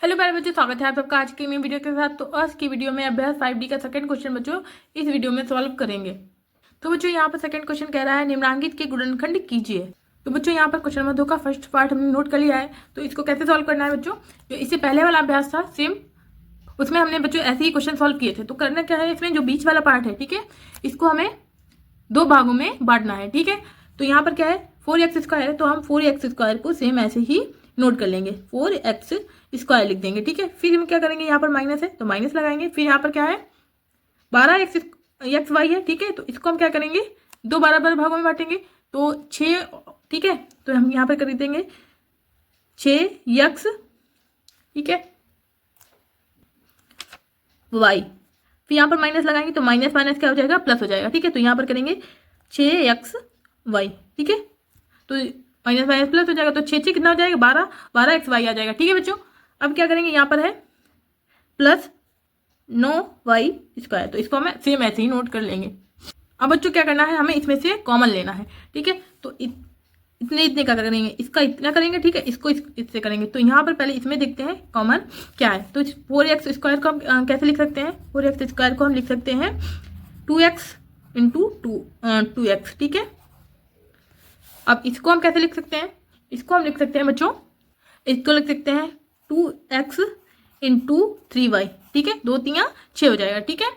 Hello प्यारे बच्चों, स्वागत है आप सबका आज की नई वीडियो के साथ। तो आज की वीडियो में अभ्यास 5D का सेकंड क्वेश्चन बच्चों इस वीडियो में सॉल्व करेंगे। तो बच्चों यहाँ पर सेकंड क्वेश्चन कह रहा है निम्नांकित के गुणनखंड कीजिए। तो बच्चों यहाँ पर क्वेश्चन नंबर 2 का फर्स्ट पार्ट हमने नोट कर लिया है। तो इसको कैसे सॉल्व करना है बच्चों, जो इससे पहले वाला अभ्यास था सेम, उसमें हमने बच्चों ऐसे ही क्वेश्चन सॉल्व किए थे। तो करना क्या है, इसमें जो बीच वाला पार्ट है, ठीक है, इसको हमें दो भागों में बांटना है। ठीक है, तो यहाँ पर क्या है 4x² है, तो हम 4x² को सेम ऐसे ही नोट कर लेंगे, 4x² लिख देंगे। ठीक है, फिर हम क्या करेंगे, यहाँ पर माइनस है तो माइनस लगाएंगे। फिर यहाँ पर क्या है 12xy है। ठीक है, तो इसको हम क्या करेंगे, दो बराबर भागों में बांटेंगे तो 6। ठीक है, तो हम यहाँ पर कर देंगे 6x, ठीक है, y। फिर यहाँ पर माइनस लगाएंगे तो माइनस माइनस क्या हो जाएगा, प्लस हो जाएगा। ठीक है, तो यहाँ पर करेंगे 6xy। ठीक है, तो माइनस माइनस प्लस हो जाएगा तो 6 कितना हो जाएगा, 12xy आ जाएगा। ठीक है बच्चों, अब क्या करेंगे, यहाँ पर है प्लस 9y², तो इसको हमें सेम ऐसे ही नोट कर लेंगे। अब बच्चों क्या करना है, हमें इसमें से कॉमन लेना है। ठीक है, तो इतने इतने का करेंगे, इसका इतना करेंगे। ठीक है, इसको इससे करेंगे। तो यहाँ पर पहले इसमें देखते हैं कॉमन क्या है। तो 4x² को हम कैसे लिख सकते हैं, 4x² को हम लिख सकते हैं 2x इंटू 2x। ठीक है, अब इसको हम कैसे लिख सकते हैं, इसको हम लिख सकते हैं बच्चों, इसको लिख सकते हैं 2x इंटू 3y। ठीक है, 2 3 6 हो जाएगा। ठीक है,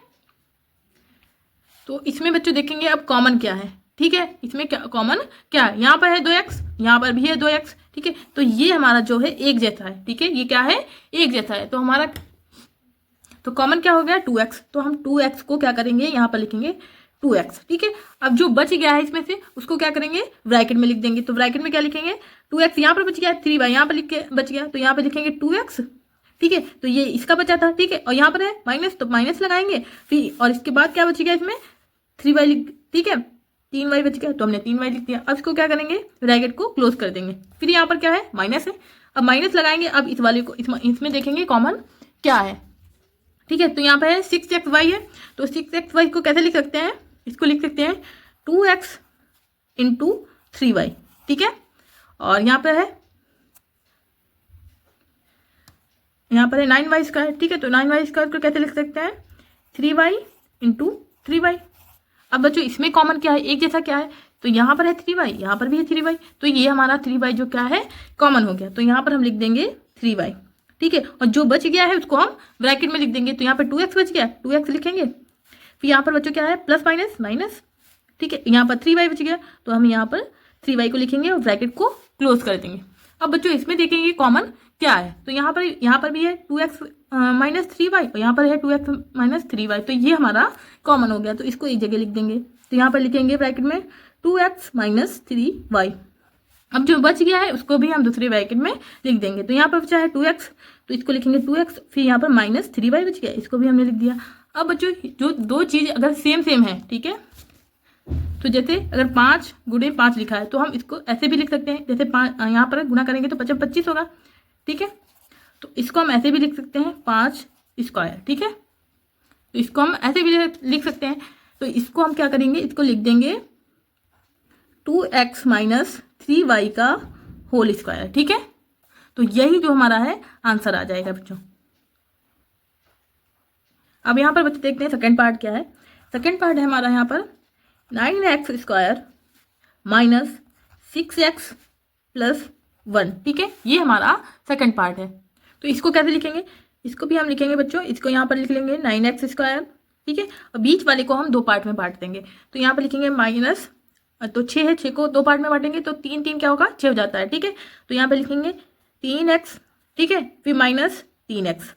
तो इसमें बच्चों देखेंगे अब कॉमन क्या है। ठीक है, इसमें क्या कॉमन क्या है, यहाँ पर है 2x, यहाँ पर भी है 2x। ठीक है, तो ये हमारा जो है एक जैसा है। ठीक है, ये क्या है, एक जैसा है। तो हमारा तो कॉमन क्या हो गया 2x, तो हम 2x को क्या करेंगे, यहाँ पर लिखेंगे 2x। ठीक है, अब जो बच गया है इसमें से उसको क्या करेंगे, ब्रैकेट में लिख देंगे। तो ब्रैकेट में क्या लिखेंगे, 2x यहाँ पर बच गया, 3y यहाँ पर लिख के बच गया, तो यहाँ पर लिखेंगे 2x। ठीक है, तो ये इसका बचा था। ठीक है, और यहाँ पर है माइनस, तो माइनस लगाएंगे फिर, और इसके बाद क्या बच गया इसमें 3y लिख। ठीक है, 3y बच गया तो हमने 3y लिख दिया। अब इसको क्या करेंगे, ब्रैकेट को क्लोज कर देंगे। फिर यहाँ पर क्या है, माइनस है, अब माइनस लगाएंगे। अब इस वाले को इसमें देखेंगे कॉमन क्या है। ठीक है, तो यहाँ पर है 6xy है, तो 6xy को कैसे लिख सकते हैं, इसको लिख सकते हैं 2x इंटू 3y। ठीक है, और यहाँ पर है 9y²। ठीक है, तो 9y² को कैसे लिख सकते हैं, 3y इंटू 3y। अब बच्चों इसमें कॉमन क्या है, एक जैसा क्या है, तो यहाँ पर है 3y, यहाँ पर भी है 3y, तो ये हमारा 3y जो क्या है कॉमन हो गया। तो यहाँ पर हम लिख देंगे 3y। ठीक है, और जो बच गया है उसको हम ब्रैकेट में लिख देंगे। तो यहाँ पर 2x बच गया, 2x लिखेंगे। फिर यहाँ पर बच्चों क्या है, प्लस माइनस माइनस। ठीक है, यहाँ पर 3y बच गया, तो हम यहाँ पर 3y को लिखेंगे और ब्रैकेट को क्लोज कर देंगे। अब बच्चों इसमें देखेंगे कॉमन क्या है, तो यहाँ पर भी है 2x माइनस 3y, और यहाँ पर है 2x माइनस 3y, तो ये हमारा कॉमन हो गया। तो इसको एक जगह लिख देंगे, तो यहाँ पर लिखेंगे ब्रैकेट में 2x माइनस 3y। अब जो बच गया है उसको भी हम दूसरे ब्रैकेट में लिख देंगे। तो यहाँ पर बचा है 2x, तो इसको लिखेंगे 2x, फिर यहाँ पर माइनस 3y बच गया, इसको भी हमने लिख दिया। अब बच्चों जो दो चीज़ अगर सेम सेम है, ठीक है, तो जैसे अगर 5 गुणे 5 लिखा है तो हम इसको ऐसे भी लिख सकते हैं, जैसे 5 यहाँ पर गुना करेंगे तो 5 25 होगा। ठीक है, तो इसको हम ऐसे भी लिख सकते हैं 5²। ठीक है, तो इसको हम ऐसे भी लिख सकते हैं। तो इसको हम क्या करेंगे, इसको लिख देंगे 2x माइनस 3y का होल स्क्वायर। ठीक है, तो यही जो हमारा है आंसर आ जाएगा बच्चों। अब यहाँ पर बच्चे देखते हैं सेकंड पार्ट क्या है। सेकंड पार्ट है हमारा यहाँ पर 9x² माइनस 6x प्लस 1। ठीक है, ये हमारा सेकंड पार्ट है। तो इसको कैसे लिखेंगे, इसको भी हम लिखेंगे बच्चों, इसको यहाँ पर लिख लेंगे 9x²। ठीक है, और बीच वाले को हम दो पार्ट में बांट देंगे। तो यहाँ पर लिखेंगे माइनस, तो 6 है, 6 को दो पार्ट में बांटेंगे तो 3 3 क्या होगा, 6 हो जाता है। ठीक है, तो यहाँ पर लिखेंगे 3x। ठीक है, फिर माइनस 3x।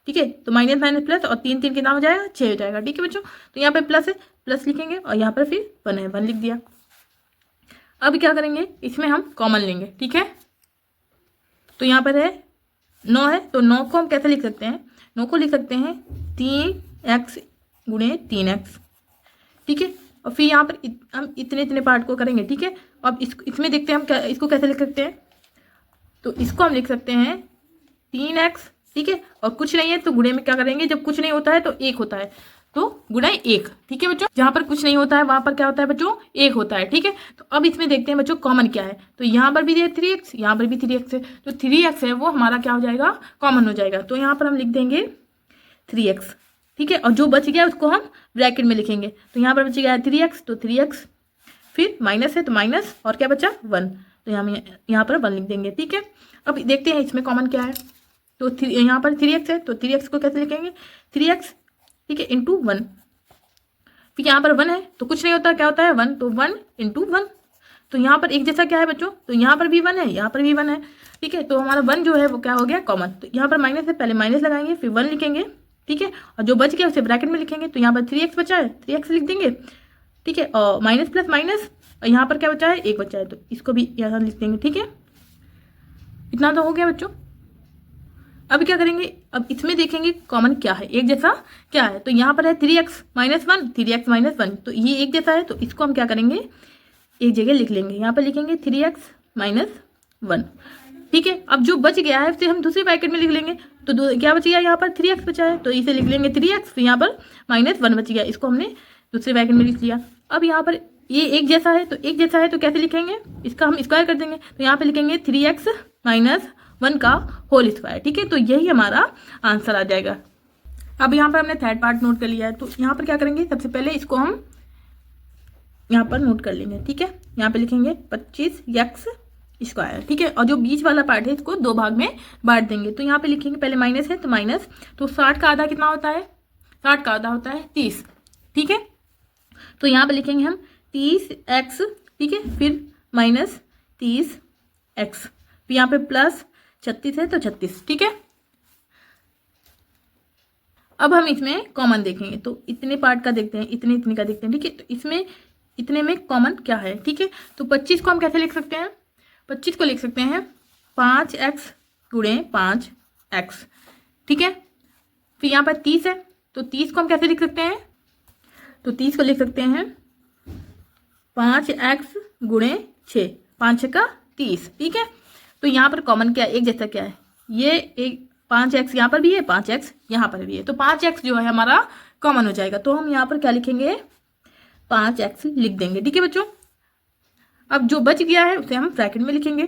ठीक है, तो माइनस माइनस प्लस, और 3 3 कितना हो जाएगा, 6 हो जाएगा। ठीक है बच्चों, तो यहाँ पर प्लस है, प्लस लिखेंगे, और यहाँ पर फिर 1 है, 1 लिख दिया। अब क्या करेंगे, इसमें हम कॉमन लेंगे। ठीक है, तो यहाँ पर है 9 है, तो 9 को हम कैसे लिख सकते हैं, 9 को लिख सकते हैं 3x गुणे 3x। ठीक है, और फिर यहाँ पर हम इतने इतने पार्ट को करेंगे। ठीक है, अब इसमें देखते हैं हम इसको कैसे लिख सकते हैं। तो इसको हम लिख सकते हैं 3x। ठीक है, और कुछ नहीं है तो गुणे में क्या करेंगे, जब कुछ नहीं होता है तो 1 होता है, तो गुणा 1, ठीक है बच्चों। जहाँ पर कुछ नहीं होता है वहाँ पर क्या होता है बच्चों, 1 होता है, ठीक है। तो अब इसमें देखते हैं बच्चों कॉमन क्या है। तो यहाँ पर भी 3x, यहाँ पर भी 3x है, तो 3x है वो हमारा क्या हो जाएगा, कॉमन हो जाएगा। तो यहाँ पर हम लिख देंगे 3x, ठीक है। और जो बच गया उसको हम ब्रैकेट में लिखेंगे। तो यहाँ पर बच गया 3x, तो 3x, फिर माइनस है तो माइनस, और क्या बचा 1, तो यहाँ पर 1 लिख देंगे, ठीक है। अब देखते हैं इसमें कॉमन क्या है। तो यहाँ पर 3x है, तो 3x को कैसे लिखेंगे, 3x, ठीक है, इंटू 1। फिर यहाँ पर 1 है तो कुछ नहीं होता, क्या होता है 1, तो 1 इंटू 1। तो यहाँ पर एक जैसा क्या है बच्चों, तो यहाँ पर भी 1 है, यहाँ पर भी 1 है, ठीक है। तो हमारा 1 जो है वो क्या हो गया, कॉमन। तो यहाँ पर माइनस है, पहले माइनस लगाएंगे फिर 1 लिखेंगे, ठीक है। और जो बच गया उसे ब्रैकेट में लिखेंगे। तो यहाँ पर 3x बचा है, 3x लिख देंगे, ठीक है। और माइनस प्लस माइनस, और यहाँ पर क्या बचा है, 1 बचा है, तो इसको भी यहाँ लिख देंगे, ठीक है। इतना तो हो गया बच्चों। अब क्या करेंगे, अब इसमें देखेंगे कॉमन क्या है, एक जैसा क्या है। तो यहाँ पर है 3x माइनस 1, 3x माइनस 1, तो ये एक जैसा है, तो इसको हम क्या करेंगे, एक जगह लिख लेंगे। यहाँ पर लिखेंगे 3x माइनस 1, ठीक है। अब जो बच गया है उसे हम दूसरे ब्रैकेट में लिख लेंगे। तो क्या बच गया, यहाँ पर 3x बचा है, तो इसे लिख लेंगे 3x, फिर यहाँ पर माइनस 1 बच गया, इसको हमने दूसरे ब्रैकेट में लिख लिया। अब यहाँ पर ये एक जैसा है, तो एक जैसा है तो कैसे लिखेंगे, इसका हम स्क्वायर कर देंगे। तो यहाँ पे लिखेंगे 3x माइनस 1 का होल स्क्वायर, ठीक है। तो यही हमारा आंसर आ जाएगा। अब यहाँ पर हमने थर्ड पार्ट नोट कर लिया है। तो यहाँ पर क्या करेंगे, सबसे पहले इसको हम यहाँ पर नोट कर लेंगे, ठीक है। यहाँ पे लिखेंगे 25x स्क्वायर, ठीक है। और जो बीच वाला पार्ट है इसको 2 भाग में बांट देंगे। तो यहाँ पे लिखेंगे, पहले माइनस है तो माइनस, तो 60 का आधा कितना होता है, 60 का आधा होता है 30, ठीक है। तो यहाँ पे लिखेंगे हम 30x, ठीक है, फिर माइनस 30x, फिर यहाँ पे प्लस 36 है तो 36, ठीक है। अब हम इसमें कॉमन देखेंगे। तो इतने पार्ट का देखते हैं, इतने इतने का देखते हैं, ठीक है। तो इसमें इतने में कॉमन क्या है, ठीक है। तो 25 को हम कैसे लिख सकते हैं, 25 को लिख सकते हैं 5x गुणे 5x, ठीक है। फिर यहाँ पर 30 है, तो 30 को हम कैसे लिख सकते हैं, तो 30 को लिख सकते हैं 5x गुणे 6, 5 का 30, ठीक है। तो यहाँ पर कॉमन क्या है, एक जैसा क्या है, ये एक 5x यहाँ पर भी है, 5x यहाँ पर भी है, तो 5x जो है हमारा कॉमन हो जाएगा। तो हम यहाँ पर क्या लिखेंगे, 5x लिख देंगे, ठीक है बच्चों। अब जो बच गया है उसे हम ब्रैकेट में लिखेंगे।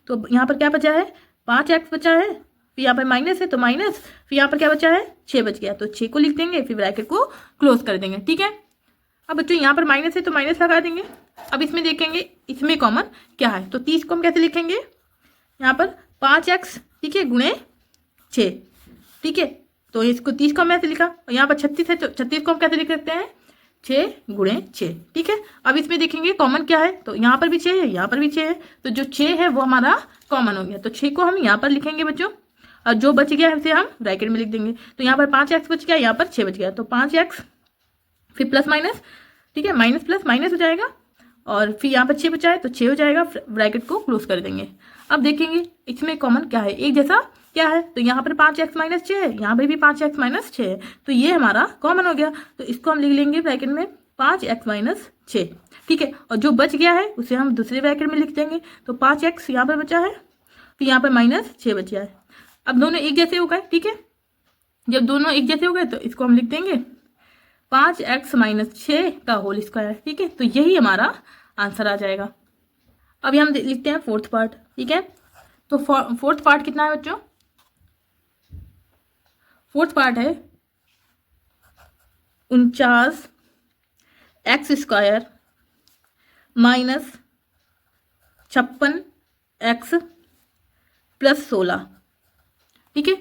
तो यहाँ पर क्या बचा है, 5x बचा है, फिर यहाँ पर माइनस है तो माइनस, फिर यहाँ पर क्या बचा है, 6 बच गया, तो 6 को लिख देंगे, फिर ब्रैकेट को क्लोज कर देंगे, ठीक है। अब बच्चों यहाँ पर माइनस है तो माइनस लगा देंगे। अब इसमें देखेंगे इसमें कॉमन क्या है। तो 30 को हम कैसे लिखेंगे, यहाँ पर 5x, ठीक है, गुणे 6, ठीक है। तो इसको 30 को हम ऐसे लिखा, और यहाँ पर 36 है तो 36 को हम कैसे लिख सकते हैं, 6 गुणे 6, ठीक है। अब इसमें देखेंगे कॉमन क्या है। तो यहाँ पर भी 6 है, यहाँ पर भी 6 है, तो जो 6 है वो हमारा कॉमन हो गया। तो 6 को हम यहाँ पर लिखेंगे बच्चों, और जो बच गया है उसे हम ब्रैकेट में लिख देंगे। तो यहाँ पर 5x बच गया, यहाँ पर 6 बच गया, तो 5x, फिर प्लस माइनस, ठीक है, माइनस प्लस माइनस हो जाएगा, और फिर यहाँ पर 6 बचा है तो 6 हो जाएगा, ब्रैकेट को क्लोज कर देंगे। अब देखेंगे इसमें कॉमन क्या है, एक जैसा क्या है। तो यहाँ पर 5x माइनस 6 है, यहाँ पर भी 5x माइनस 6 है, तो ये हमारा कॉमन हो गया। तो इसको हम लिख लेंगे ब्रैकेट में 5x माइनस 6, ठीक है। और जो बच गया है उसे हम दूसरे ब्रैकेट में लिख देंगे। तो 5x यहाँ पर बचा है, फिर यहाँ पर माइनस 6 बचा है। अब दोनों एक जैसे हो गए, ठीक है। जब दोनों एक जैसे हो गए तो इसको हम लिख देंगे 5x माइनस 6 का होल स्क्वायर, ठीक है। तो यही हमारा आंसर आ जाएगा। अब हम लिखते हैं फोर्थ पार्ट, ठीक है। तो फोर्थ पार्ट कितना है बच्चों, फोर्थ पार्ट है 49x square minus 56x plus 16, ठीक है।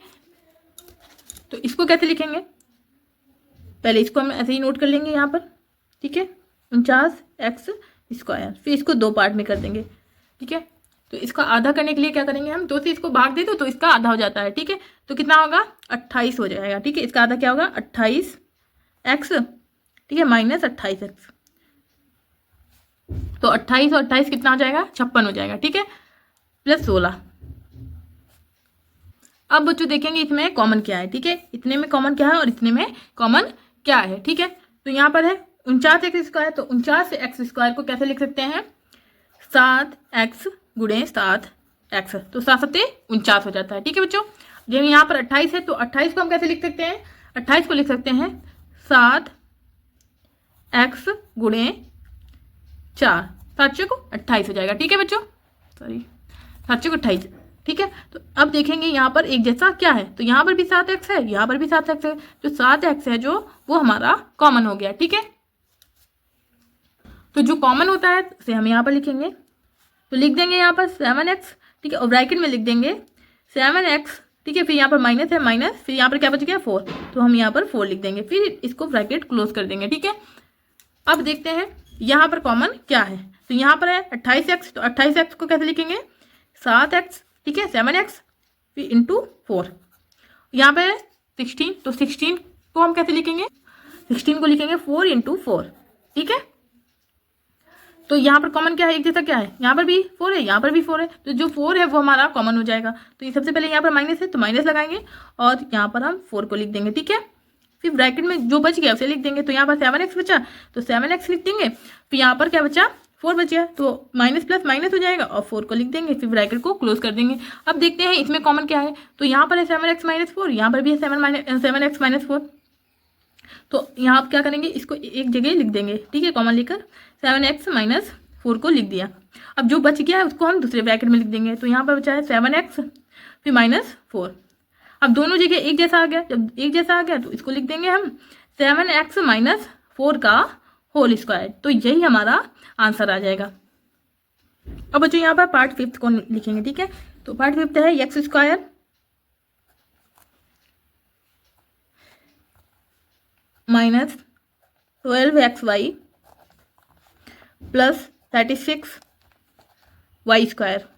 तो इसको कैसे लिखेंगे, पहले इसको हम ऐसे ही नोट कर लेंगे यहाँ पर, ठीक है, 49x स्क्वायर, फिर इसको 2 पार्ट में कर देंगे, ठीक है। तो इसका आधा करने के लिए क्या करेंगे हम, 2 से इसको भाग दे दो तो इसका आधा हो जाता है, ठीक है। तो कितना होगा, 28 हो जाएगा, ठीक है। इसका आधा क्या होगा, 28x, ठीक है, माइनस 28x, तो 28 और 28 कितना हो जाएगा, 56 हो जाएगा, ठीक है, प्लस 16। अब बच्चों देखेंगे इसमें कॉमन क्या है, ठीक है। इतने में कॉमन क्या है और इतने में कॉमन क्या है, ठीक है। तो यहाँ पर है 49x स्क्वायर, तो 49x स्क्वायर को कैसे लिख सकते हैं, 7x गुणे 7x, तो 7 सत्ते 49 हो जाता है, ठीक है बच्चों। जब यहाँ पर 28 है तो 28 को हम कैसे लिख सकते हैं, 28 को लिख सकते हैं 7x गुणे 4, 7 को 28 हो जाएगा। ठीक है बच्चों, सॉरी 7 को 28। ठीक है, तो अब देखेंगे यहाँ पर एक जैसा क्या है, तो यहाँ पर भी 7x है, यहाँ पर भी 7x है। जो 7x है जो वो हमारा कॉमन हो गया। ठीक है, तो जो कॉमन होता है उसे हम यहाँ पर लिखेंगे, तो लिख देंगे यहाँ पर 7x। ठीक है, और ब्रैकेट में लिख देंगे 7x। ठीक है, फिर यहाँ पर माइनस है, माइनस, फिर यहाँ पर क्या बच गया 4, तो हम यहाँ पर 4 लिख देंगे, फिर इसको ब्रैकेट क्लोज कर देंगे। ठीक है, अब देखते हैं यहाँ पर कॉमन क्या है, तो यहाँ पर है 28x, तो 28x को कैसे लिखेंगे 7x। ठीक है, 7x फिर इंटू 4, यहाँ पर है 16, तो 16 को हम कैसे लिखेंगे, 16 को लिखेंगे 4 इंटू 4। ठीक है, तो यहाँ पर कॉमन क्या है, एक जैसा क्या है, यहाँ पर भी 4 है, यहाँ पर भी 4 है, तो जो 4 है वो हमारा कॉमन हो जाएगा। तो ये सबसे पहले यहाँ पर माइनस है तो माइनस लगाएंगे और यहाँ पर हम 4 को लिख देंगे। ठीक है, फिर ब्रैकेट में जो बच गया उसे लिख देंगे, तो यहाँ पर 7x बचा तो 7x लिख देंगे, फिर यहाँ पर क्या बचा 4 बचा, तो माइनस प्लस माइनस हो जाएगा और 4 को लिख देंगे, फिर ब्रैकेट को क्लोज कर देंगे। अब देखते हैं इसमें कॉमन क्या है, तो यहाँ पर है 7x माइनस 4, यहाँ पर भी है 7x माइनस 4, तो यहाँ आप क्या करेंगे इसको एक जगह लिख देंगे। ठीक है, कॉमन लेकर 7x माइनस 4 को लिख दिया। अब जो बच गया है उसको हम दूसरे ब्रैकेट में लिख देंगे, तो यहाँ पर बचा है 7x फिर माइनस 4। अब दोनों जगह एक जैसा आ गया, जब एक जैसा आ गया तो इसको लिख देंगे हम 7x माइनस 4 का होल स्क्वायर, तो यही हमारा आंसर आ जाएगा। अब बच्चों यहाँ पर पार्ट 5 को लिखेंगे। ठीक है, तो पार्ट 5 है x square minus 12xy plus 36y square.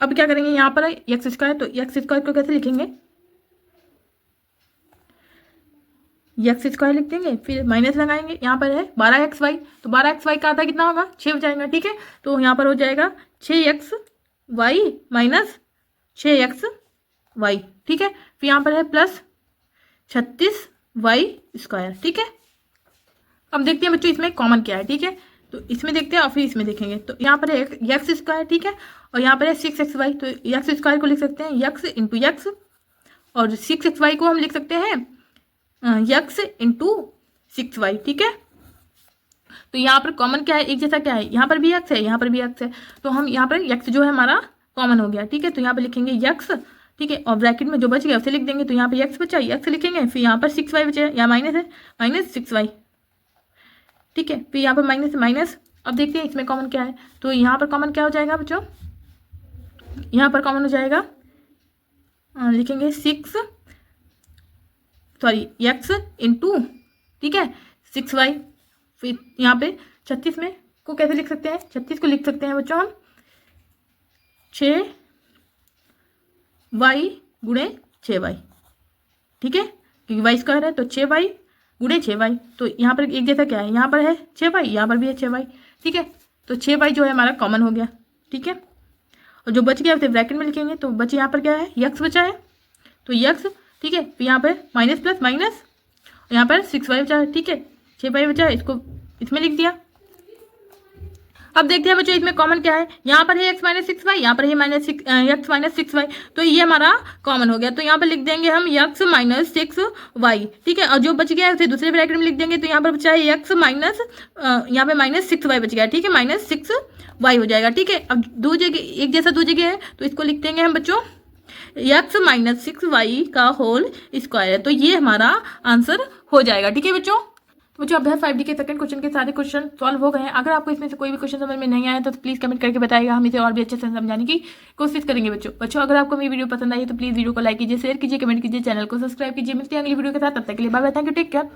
अब क्या करेंगे, यहाँ पर है एक्स स्क्वायर, तो एक्स स्क्वायर को कैसे लिखेंगे, एक्स स्क्वायर लिख देंगे, फिर माइनस लगाएंगे, यहाँ पर है 12xy, तो 12xy का आधा कितना होगा 6 हो जाएगा। ठीक है, तो यहाँ पर हो जाएगा 6xy माइनस 6xy। ठीक है, फिर यहाँ पर है प्लस 36y स्क्वायर। ठीक है, अब देखते हैं बच्चों इसमें कॉमन क्या है। ठीक है, तो इसमें देखते हैं और फिर इसमें देखेंगे, तो यहाँ पर है एक्स स्क्वायर। ठीक है, और यहाँ पर है 6xy, तो एक्स स्क्वायर को लिख सकते हैं एक्स इंटू एक्स, और 6xy को हम लिख सकते हैं एक्स इंटू 6y। ठीक है, तो यहाँ पर कॉमन क्या है, एक जैसा क्या है, यहाँ पर भी एक्स है, यहाँ पर भी एक्स है, तो हम यहाँ पर एक्स जो है हमारा कॉमन हो गया। ठीक है, तो यहाँ पर लिखेंगे एक्स। ठीक है, और ब्रैकेट में जो बच गया उसे लिख देंगे, तो यहाँ पर एक्स बचा एक्स लिखेंगे, फिर यहाँ पर 6y बचा, यहाँ माइनस है माइनस 6y। ठीक है, फिर यहाँ पर माइनस माइनस। अब देखते हैं इसमें कॉमन क्या है, तो यहाँ पर कॉमन क्या हो जाएगा बच्चों, यहाँ पर कॉमन हो जाएगा लिखेंगे एक्स इंटू, ठीक है 6y, फिर यहाँ पे 36 में को कैसे लिख सकते हैं, 36 को लिख सकते हैं बच्चों हम 6y गुणे 6y। ठीक है, क्योंकि y स्क्वायर है तो 6y गुणे 6y, तो यहाँ पर एक जैसा क्या है, यहाँ पर है 6y, यहाँ पर भी है 6y। ठीक है, तो 6y जो है हमारा कॉमन हो गया। ठीक है, और जो बच गया उसे ब्रैकेट में लिखेंगे, तो बचे यहाँ पर क्या है x बचा है, तो x। ठीक है, फिर यहाँ पर माइनस प्लस माइनस, यहाँ पर 6y बचा है। ठीक है, 6y बचा है, इसको इसमें लिख दिया। अब देखते हैं बच्चों इसमें कॉमन क्या है, यहाँ पर है x माइनस 6y, यहाँ पर है x माइनस 6y, तो ये हमारा कॉमन हो गया, तो यहाँ पर लिख देंगे हम x माइनस 6y। ठीक है, और जो बच गया है उसे दूसरे ब्रैकेट में लिख देंगे, तो यहाँ पर बचा है x माइनस यहाँ पे माइनस 6y बच गया। ठीक है, माइनस 6y हो जाएगा। ठीक है, अब दो जगह एक जैसा दो जगह है, तो इसको लिख देंगे हम बच्चों x माइनस 6y का होल स्क्वायर है, तो ये हमारा आंसर हो जाएगा। ठीक है बच्चों, तो बच्चों अभ्यास 5D के सेकंड क्वेश्चन के सारे क्वेश्चन सॉल्व हो गए हैं। अगर आपको इसमें से कोई भी क्वेश्चन समझ में नहीं आया तो प्लीज़ कमेंट करके बताइएगा, हम इसे और भी अच्छे से समझाने की कोशिश करेंगे। बच्चों अगर आपको मेरी वीडियो पसंद आई तो प्लीज़ वीडियो को लाइक कीजिए, शेयर कीजिए, कमेंट कीजिए, चैनल को सब्सक्राइब कीजिए। मिलते हैं अगली वीडियो के साथ, तब तक के लिए bye bye, thank you, take care.